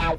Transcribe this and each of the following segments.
Hey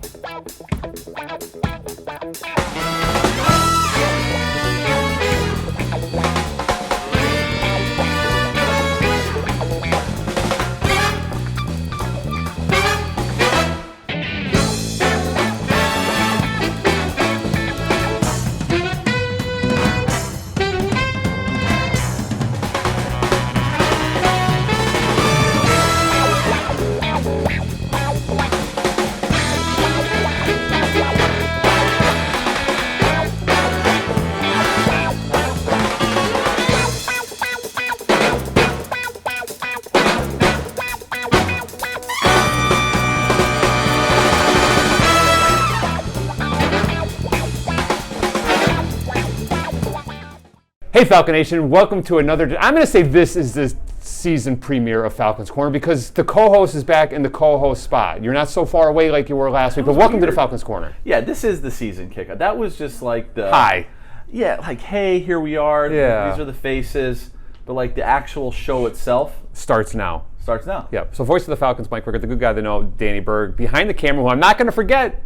Falcon Nation, welcome to another, I'm going to say this is the season premiere of Falcons Corner because the co-host is back in the co-host spot. You're not so far away like you were last week, but welcome to the Falcons Corner. Yeah, this is the season kickoff. That was just like the... Hi. Yeah, like, hey, here we are. Yeah. These are the faces. But like the actual show itself... Starts now. Starts now. Yep. So voice of the Falcons, Mike Rickert, the good guy they know, Danny Berg. Behind the camera, who I'm not going to forget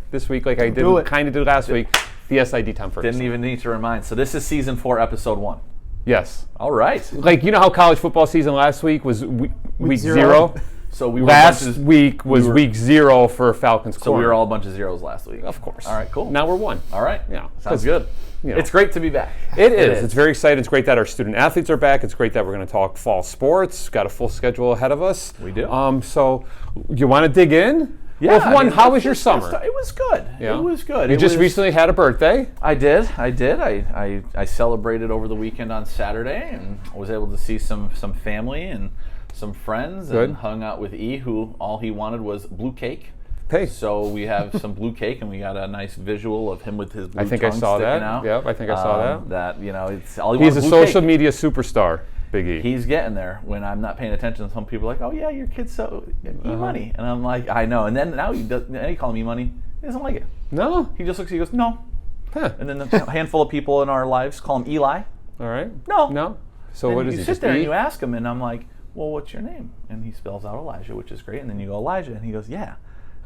this week like I did kind of did last week, the SID Tom Ferguson. Didn't even need to remind. So this is season 4, episode 1. Yes. All right. Like, you know how college football season last week was week zero? So we were last week was week 0 for Falcons Corner. So we were all a bunch of zeros last week. Of course. All right, cool. Now we're 1. All right. Yeah. Sounds good. You know. It's great to be back. It is. It's very exciting. It's great that our student athletes are back. It's great that we're going to talk fall sports. Got a full schedule ahead of us. We do. So you want to dig in? Yeah. Well, how was your summer? It was good. Yeah. It was good. You just recently had a birthday. I did. I celebrated over the weekend on Saturday and was able to see some family and some friends and hung out with E, who all he wanted was blue cake. Hey. So we have some blue cake, and we got a nice visual of him with his blue tongue sticking out. Yep, I think I saw that. That, you know, it's all he He's wants. He's a social media superstar, Big E. He's getting there. When I'm not paying attention, some people are like, "Oh yeah, your kid's so E-money," and I'm like, "I know." And then now he call him E-money. He doesn't like it. No. He just looks. He goes, "No." Huh. And then a handful of people in our lives call him Eli. All right. No. No. So and what is he? You sit there and you ask him, and I'm like, "Well, what's your name?" And he spells out Elijah, which is great. And then you go Elijah, and he goes, "Yeah."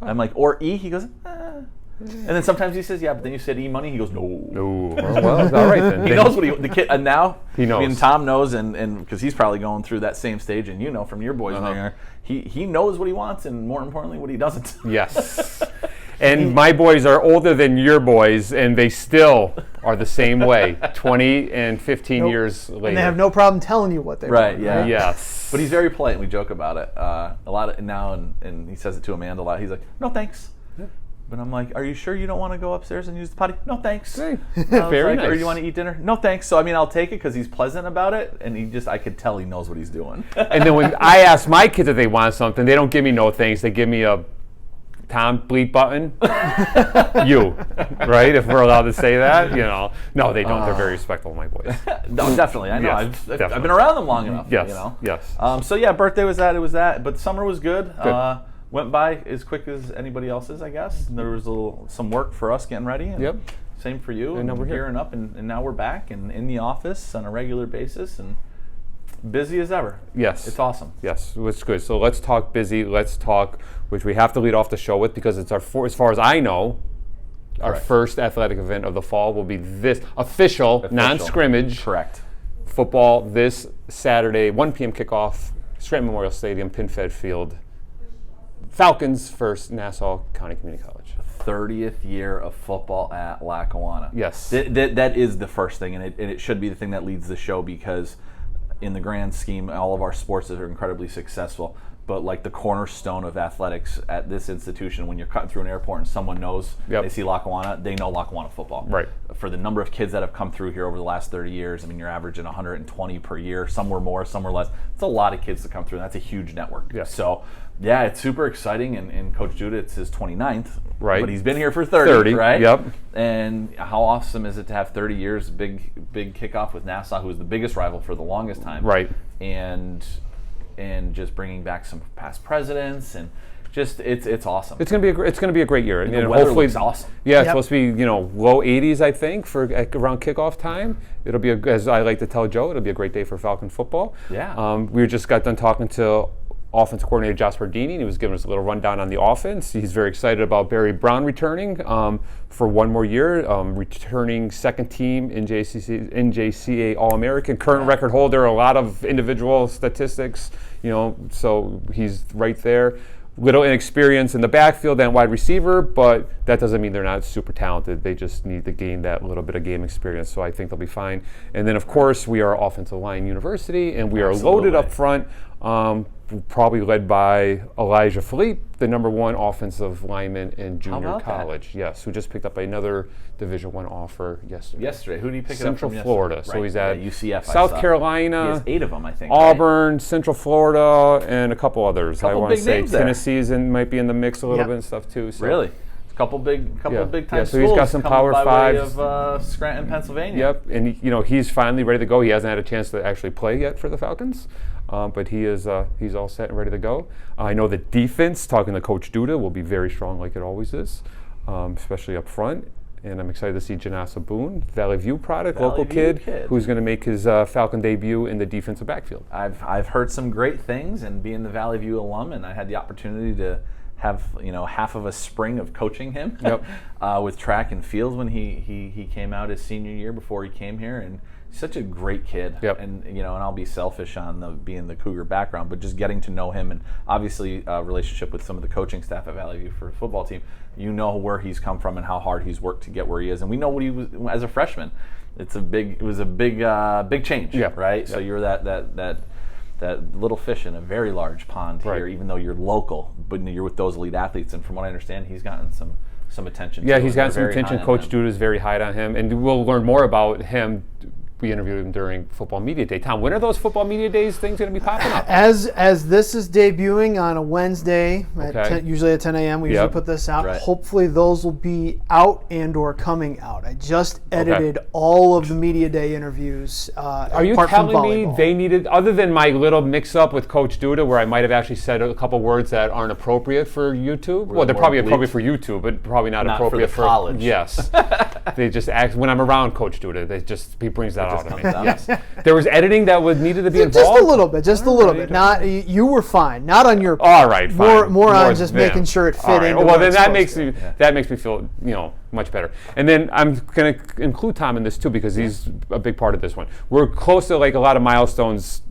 I'm like, or E, he goes, And then sometimes he says, yeah, but then you said E-money, he goes, no. No. Well, all right then. He knows what the kid, and now, he knows. I mean, Tom knows, and because he's probably going through that same stage, and you know from your boys, he knows what he wants, and more importantly, what he doesn't. Yes. And my boys are older than your boys, and they still are the same way, 20 and 15 years later. And they have no problem telling you what they want. Right, yeah. Yes. But he's very polite, and we joke about it a lot now, and he says it to Amanda a lot. He's like, no, thanks. Yeah. But I'm like, are you sure you don't want to go upstairs and use the potty? No, thanks. Hey. Very nice. Or you want to eat dinner? No, thanks. So, I mean, I'll take it because he's pleasant about it, and I could tell he knows what he's doing. And then when I ask my kids if they want something, they don't give me no thanks. They give me a Tom bleep button. You, right? If we're allowed to say that, you know. No, they don't. They're very respectful of my boys. No, definitely. I know. Yes, I've been around them long enough. Yes. You know. Yes. So yeah, birthday was that. It was that. But summer was good. Good. Went by as quick as anybody else's, I guess. And there was some work for us getting ready. And Yep. Same for you. And now we're gearing up, and now we're back and in the office on a regular basis and busy as ever. Yes. It's awesome. Yes, it's good. So let's talk busy. Let's talk, which we have to lead off the show with because it's as far as I know, our first athletic event of the fall will be this official. Non-scrimmage. Correct. Football this Saturday, 1 p.m. kickoff, Scranton Memorial Stadium, PinFed Field. Falcons first, Nassau County Community College. 30th year of football at Lackawanna. Yes. That is the first thing, and it should be the thing that leads the show because in the grand scheme, all of our sports are incredibly successful. But like the cornerstone of athletics at this institution, when you're cutting through an airport and someone knows they see Lackawanna, they know Lackawanna football. Right. For the number of kids that have come through here over the last 30 years, I mean, you're averaging 120 per year. Some were more, some were less. It's a lot of kids to come through, and that's a huge network. Yes. So, yeah, it's super exciting. And Coach Judah, it's his 29th. Right. But he's been here for 30, right? Yep. And how awesome is it to have 30 years, big kickoff with Nassau, who was the biggest rival for the longest time. Right. And just bringing back some past presidents and just it's awesome. It's gonna be a great year. And the weather looks awesome. Yeah, it's supposed to be low 80s I think for around kickoff time. It'll be as I like to tell Joe, it'll be a great day for Falcon football. Yeah. We just got done talking to offensive coordinator Josh Bardini, and he was giving us a little rundown on the offense. He's very excited about Barry Brown returning for one more year, returning second team NJCA All-American, current record holder, a lot of individual statistics, so he's right there. Little inexperience in the backfield and wide receiver, but that doesn't mean they're not super talented. They just need to gain that little bit of game experience, so I think they'll be fine. And then, of course, we are offensive line university, and we are loaded up front, probably led by Elijah Philippe, the #1 offensive lineman in junior college. Yes, who just picked up another Division I offer yesterday. Who did he pick it up Central from Florida. Yesterday? So he's at UCF. South Carolina. He has 8 of them, I think. Auburn, Central Florida, and a couple others. I want to say names there. Tennessee's might be in the mix a little bit and stuff too. So. Really? A couple big time so schools. He's got some Power by Fives. way of Scranton, Pennsylvania. Yep, and he's finally ready to go. He hasn't had a chance to actually play yet for the Falcons, but he's all set and ready to go. I know the defense, talking to Coach Duda, will be very strong like it always is, especially up front. And I'm excited to see Janasa Boone, Valley View product, local kid, who's going to make his Falcon debut in the defensive backfield. I've heard some great things, and being the Valley View alum, and I had the opportunity to have half of a spring of coaching him with track and field when he came out his senior year before he came here, and he's such a great kid. And and I'll be selfish on being the Cougar background, but just getting to know him, and obviously a relationship with some of the coaching staff at Valley View for the football team. Where he's come from and how hard he's worked to get where he is, and we know what he was as a freshman. It was a big change, right? So you're that little fish in a very large pond here, even though you're local, but you're with those elite athletes. And from what I understand, he's gotten some attention. Yeah, he's gotten some attention. Coach Duda is very high on him, and we'll learn more about him. We interviewed him during Football Media Day. Tom, when are those Football Media Days things going to be popping up? As this is debuting on a Wednesday, usually at 10 a.m., we usually put this out. Right. Hopefully those will be out and or coming out. I just edited all of the Media Day interviews. Are you telling me they needed, other than my little mix-up with Coach Duda, where I might have actually said a couple words that aren't appropriate for YouTube? Well, they're probably appropriate for YouTube, but probably not appropriate for college. Yes. They just act, when I'm around Coach Duda, he brings that out of me. Yes. There was editing that needed to be involved? Just a little bit. Not you were fine. Not on your part. All right, fine. More on just making sure it fit in. Well, then that makes me feel much better. And then I'm going to include Tom in this too, because he's a big part of this one. We're close to a lot of milestones,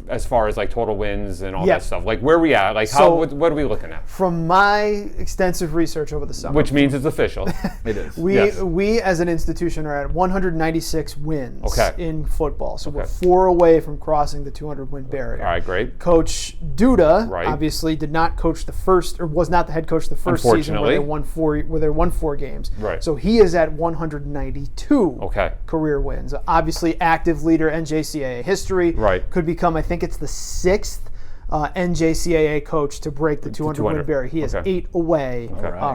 as far as total wins and all that stuff. Where are we at? What are we looking at? From my extensive research over the summer. Which means it's official. It is. We as an institution are at 196 wins in football. So we're 4 away from crossing the 200-win barrier. All right, great. Coach Duda obviously did not coach the first, or was not the head coach the first season where they won 4 games. Right. So he is at 192 career wins. Obviously active leader NJCAA history. Right. Could become, I think it's the 6th NJCAA coach to break the 200-win barrier. He is 8 away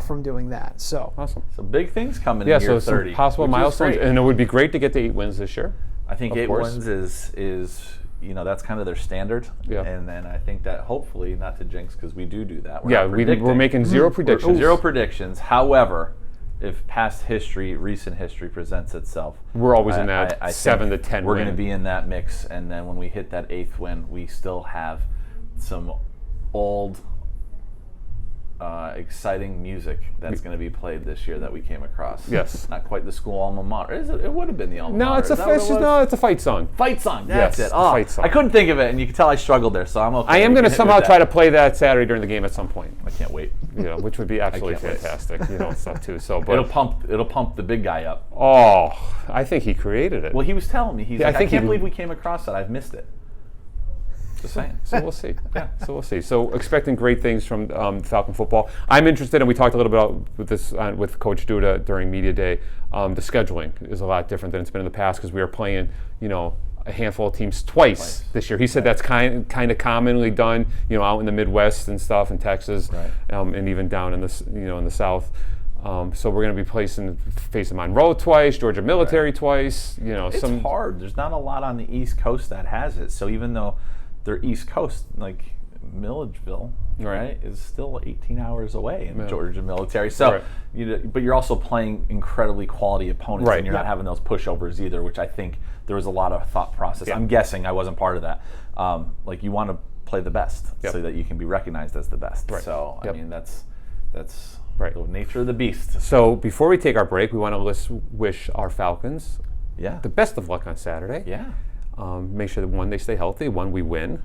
from doing that. So awesome. So big things coming in year 30. Some possible milestones, and it would be great to get to 8 wins this year. I think 8 wins is that's kind of their standard. Yeah. And then I think that hopefully, not to jinx, because we do that. We're making 0 predictions. 0 predictions. However, if recent history presents itself, we're always in that 7 to 10 we're going to be in that mix, and then when we hit that 8th win, we still have some old exciting music that's going to be played this year that we came across. Yes. Not quite the school alma mater. It would have been the alma mater. It's a fight song. Fight song. That's it. Oh, fight song. I couldn't think of it, and you can tell I struggled there, so I'm okay. I am going to somehow try to play that Saturday during the game at some point. I can't wait. Which would be absolutely fantastic. Stuff too. So, but it'll pump the big guy up. Oh, I think he created it. Well, he was telling me. I can't believe we came across that. I've missed it. Just saying. So we'll see. So we'll see. So expecting great things from Falcon football. I'm interested, and we talked a little bit about with this with Coach Duda during Media Day. The scheduling is a lot different than it's been in the past, because we are playing, a handful of teams twice this year. He said that's kind of commonly done, out in the Midwest and stuff, in Texas, and even down in the in the South. So we're going to be facing Monroe twice, Georgia Military twice. It's hard. There's not a lot on the East Coast that has it. So even though they're East Coast, Milledgeville, right, is still 18 hours away in Georgia military. So, but you're also playing incredibly quality opponents, and you're not having those pushovers either, which I think there was a lot of thought process. I'm guessing, I wasn't part of that. Like, you want to play the best so that you can be recognized as the best. So, I mean, that's the nature of the beast. So before we take our break, we want to wish our Falcons the best of luck on Saturday. Make sure that, one, they stay healthy, one, we win.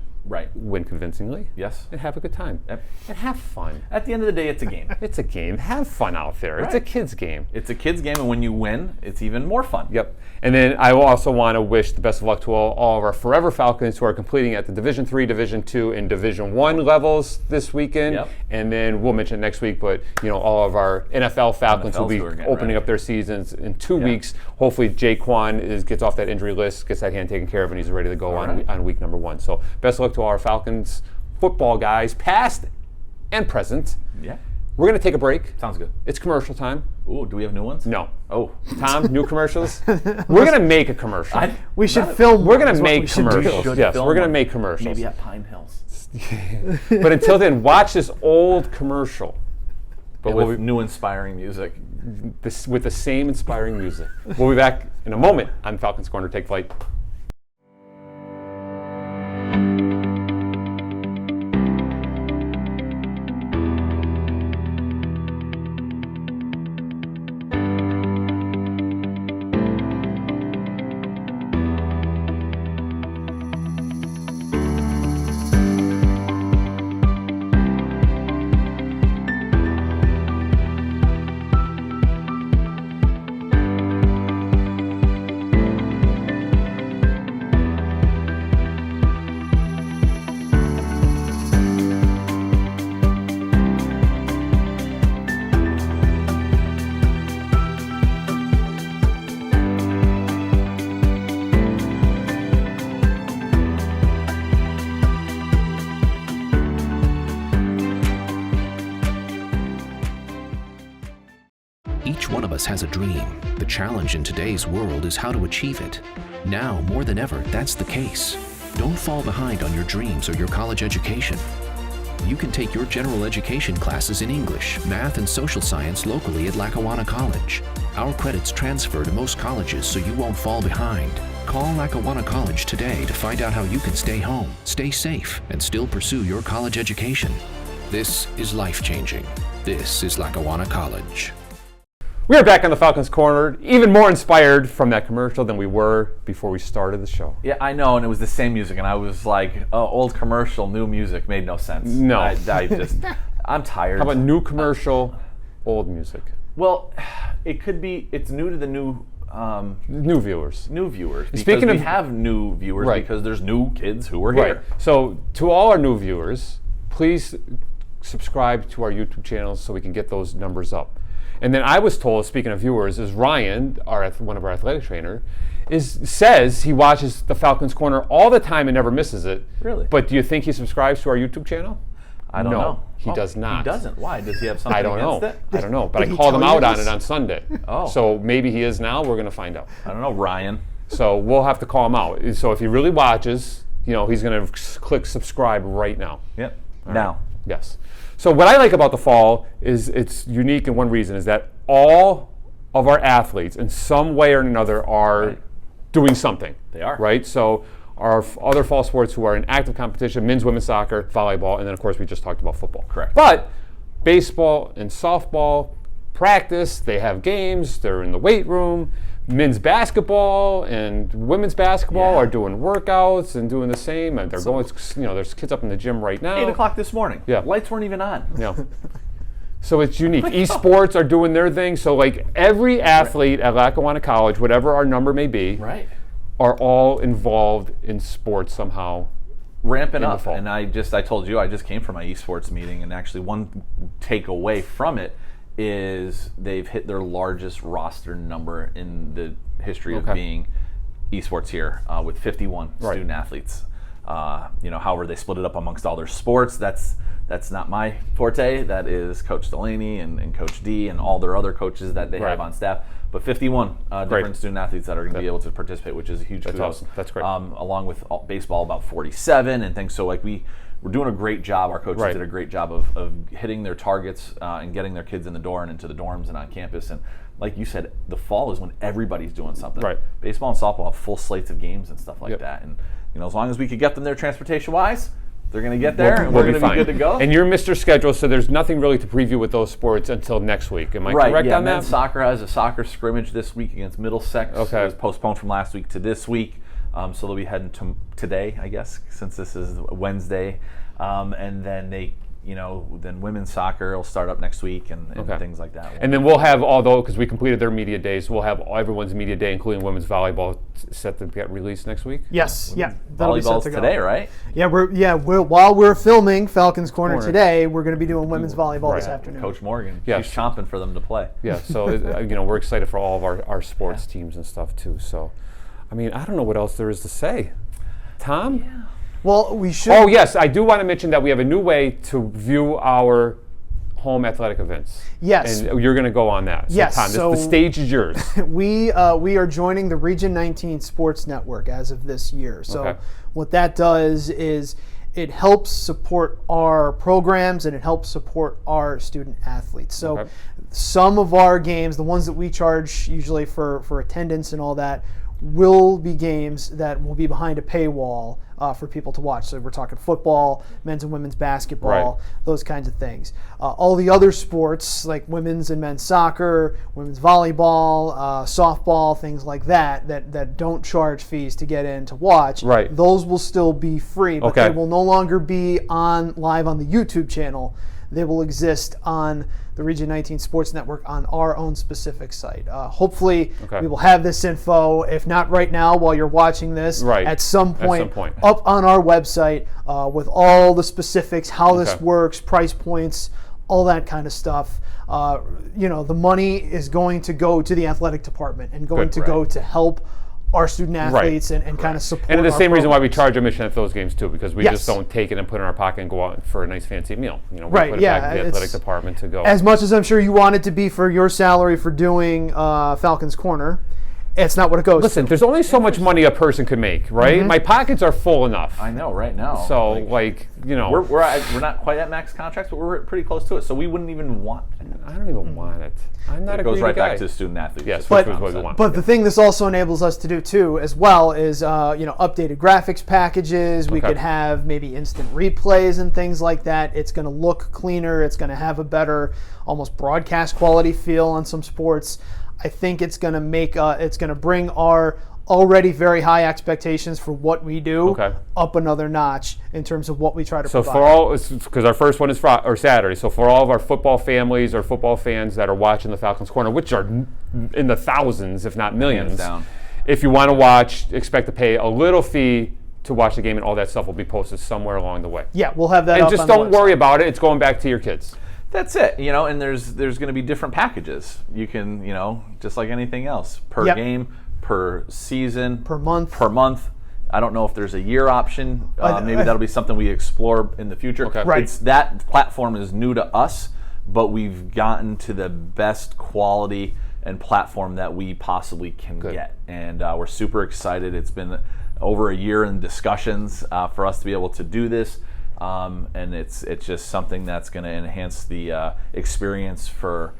Win convincingly. Yes. And have a good time. And have fun. At the end of the day, it's a game. It's a game. Have fun out there. It's a kid's game. It's a kid's game, and when you win, it's even more fun. Yep. And then I also want to wish the best of luck to all of our forever Falcons who are completing at the Division III, Division II, and Division I levels this weekend. And then we'll mention it next week, but all of our NFL Falcons will be opening up their seasons in 2 weeks. Hopefully Jaquan gets off that injury list, gets that hand taken care of, and he's ready to go on week number 1. So best of luck to our Falcons football guys, past and present. We're going to take a break. Sounds good. It's commercial time. Ooh, do we have new ones? No. Oh. Tom, new commercials? We're going to make a commercial. We should film. We're going to make commercials. Yes, we're going to make commercials. Maybe at Pine Hills. But until then, watch this old commercial. But with new inspiring music. With the same inspiring music. We'll be back in a moment on Falcons Corner. Take flight. Each one of us has a dream. The challenge in today's world is how to achieve it. Now, more than ever, that's the case. Don't fall behind on your dreams or your college education. You can take your general education classes in English, math, and social science locally at Lackawanna College. Our credits transfer to most colleges so you won't fall behind. Call Lackawanna College today to find out how you can stay home, stay safe, and still pursue your college education. This is life-changing. This is Lackawanna College. We are back on the Falcons Corner, even more inspired from that commercial than we were before we started the show. Yeah, I know, and it was the same music, and I was like, oh, old commercial, new music, made no sense. No. I'm tired. How about new commercial, old music? Well, it could be, it's new to the new viewers. New viewers. Because Speaking we of, have new viewers because there's new kids who are here. So to all our new viewers, please subscribe to our YouTube channel so we can get those numbers up. And then I was told, speaking of viewers, is Ryan, one of our athletic trainer, says he watches the Falcons Corner all the time and never misses it. Really? But do you think he subscribes to our YouTube channel? I don't know. He does not. He doesn't. Why? Does he have something against it? I don't know. But I called him out on it on Sunday. So maybe he is now. We're going to find out. I don't know, Ryan. So we'll have to call him out. So if he really watches, he's going to click subscribe right now. Yep. All now. Right. Yes. So what I like about the fall is it's unique in one reason, is that all of our athletes in some way or another are doing something. They are. Right? So our other fall sports who are in active competition, men's, women's soccer, volleyball, and then of course we just talked about football. Correct. But baseball and softball practice, they have games, they're in the weight room. Men's basketball and women's basketball are doing workouts and doing the same. And they're going, there's kids up in the gym right now. 8 o'clock this morning. Yeah. Lights weren't even on. Yeah. So it's unique. Esports are doing their thing. So like every athlete at Lackawanna College, whatever our number may be, are all involved in sports somehow. Ramping up. And I told you, I just came from my esports meeting, and actually one takeaway from it is they've hit their largest roster number in the history of being esports here, with 51 student athletes. However they split it up amongst all their sports, that's not my forte. That is Coach Delaney and Coach D and all their other coaches that they have on staff. But 51 different student athletes that are going to be able to participate, which is a huge kudos. Awesome. That's great. Along with baseball, about 47 and things. So like we we're doing a great job. Our coaches did a great job of hitting their targets and getting their kids in the door and into the dorms and on campus. And like you said, the fall is when everybody's doing something. Right. Baseball and softball have full slates of games and stuff like that. And as long as we could get them there transportation-wise, they're going to get there, and we're going to be good to go. And you're Mr. Schedule, so there's nothing really to preview with those sports until next week. Am I correct on that? Men's soccer has a soccer scrimmage this week against Middlesex. Okay. It was postponed from last week to this week, so they'll be heading to today, I guess, since this is Wednesday, and then then women's soccer will start up next week and things like that. And then we'll have, because we completed their media days, we'll have everyone's media day, including women's volleyball, set to get released next week. Yes, that'll be set to go today, right? Yeah, while we're filming Falcons Corner today, we're going to be doing women's volleyball this afternoon. Coach Morgan, she's chomping for them to play. Yeah, so we're excited for all of our sports teams and stuff too. So, I don't know what else there is to say. Tom? Yeah. Well, we should. Oh, yes, I do want to mention that we have a new way to view our home athletic events. Yes. And you're going to go on that. So, yes. Tom, the stage is yours. We are joining the Region 19 Sports Network as of this year. So what that does is it helps support our programs and it helps support our student athletes. So some of our games, the ones that we charge usually for attendance and all that, will be games that will be behind a paywall for people to watch. So we're talking football, men's and women's basketball, those kinds of things. All the other sports like women's and men's soccer, women's volleyball, softball, things like that don't charge fees to get in to watch, those will still be free, but they will no longer be live on the YouTube channel. They will exist on the Region 19 Sports Network on our own specific site. Hopefully, we will have this info, if not right now while you're watching this, at some point up on our website with all the specifics, how this works, price points, all that kind of stuff. The money is going to go to the athletic department and going to go to help our student athletes and kind of support. And the same reason why we charge admission at those games too, because we just don't take it and put it in our pocket and go out for a nice fancy meal. We put it back in the athletic department to go. As much as I'm sure you want it to be for your salary for doing Falcons Corner, it's not what it goes to. Listen, there's only so much money a person could make, right? My pockets are full enough. I know, right now. So, we're not quite at max contracts, but we're pretty close to it. So we wouldn't even want it. I don't even want it. I'm not a greedy guy. It goes right back to student athletes. Yes, but the thing this also enables us to do too, as well, is updated graphics packages. We could have maybe instant replays and things like that. It's going to look cleaner. It's going to have a better, almost broadcast quality feel on some sports. I think it's going to bring our already very high expectations for what we do up another notch in terms of what we try to provide. So for all, because our first one is Saturday, so for all of our football families or football fans that are watching the Falcons Corner, which are in the thousands, if not millions, if you want to watch, expect to pay a little fee to watch the game, and all that stuff will be posted somewhere along the way. Yeah, we'll have that and up just on the don't worry about it. It's going back to your kids. That's it, and there's going to be different packages. You can, just like anything else, per game, per season, per month. I don't know if there's a year option. Maybe that'll be something we explore in the future. Right. That platform is new to us, but we've gotten to the best quality and platform that we possibly can get, and we're super excited. It's been over a year in discussions for us to be able to do this. And it's just something that's going to enhance the experience for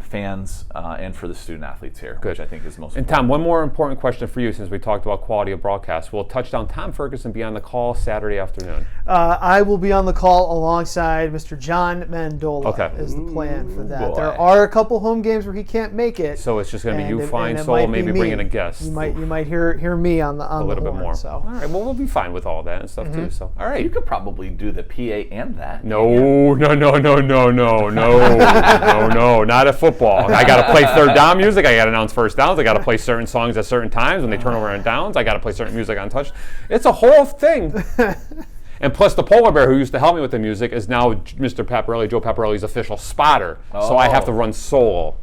fans and for the student athletes here, which I think is most important. And Tom, one more important question for you, since we talked about quality of broadcast. Will touchdown Tom Ferguson be on the call Saturday afternoon? I will be on the call alongside Mr. John Mandola is the plan for that. There are a couple home games where he can't make it. So it's just going to be you, Fine Soul, maybe bringing a guest. You might hear me on the a little bit more. So. All right, well, we'll be fine with all that and stuff too. So all right, you could probably do the PA and that. No, not at football. I got to play third down music. I got to announce first downs. I got to play certain songs at certain times when they turn over on downs. I got to play certain music on touch. It's a whole thing. And plus, the polar bear who used to help me with the music is now Mr. Paparelli, Joe Paparelli's official spotter. So I have to run solo.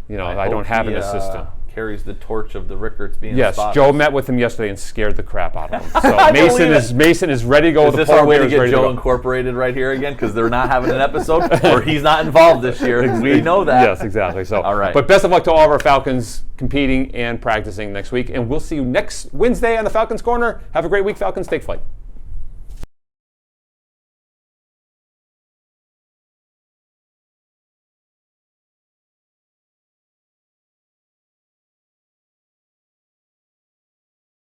I don't have an assistant. Carries the torch of the Rickards being Yes, spotted. Joe met with him yesterday and scared the crap out of him. So Mason is ready to go. Is this our way to get Joe Incorporated right here again? Because they're not having an episode, or he's not involved this year. We know that. Yes, exactly. So, all right. But best of luck to all of our Falcons competing and practicing next week, and we'll see you next Wednesday on the Falcons Corner. Have a great week, Falcons. Take flight.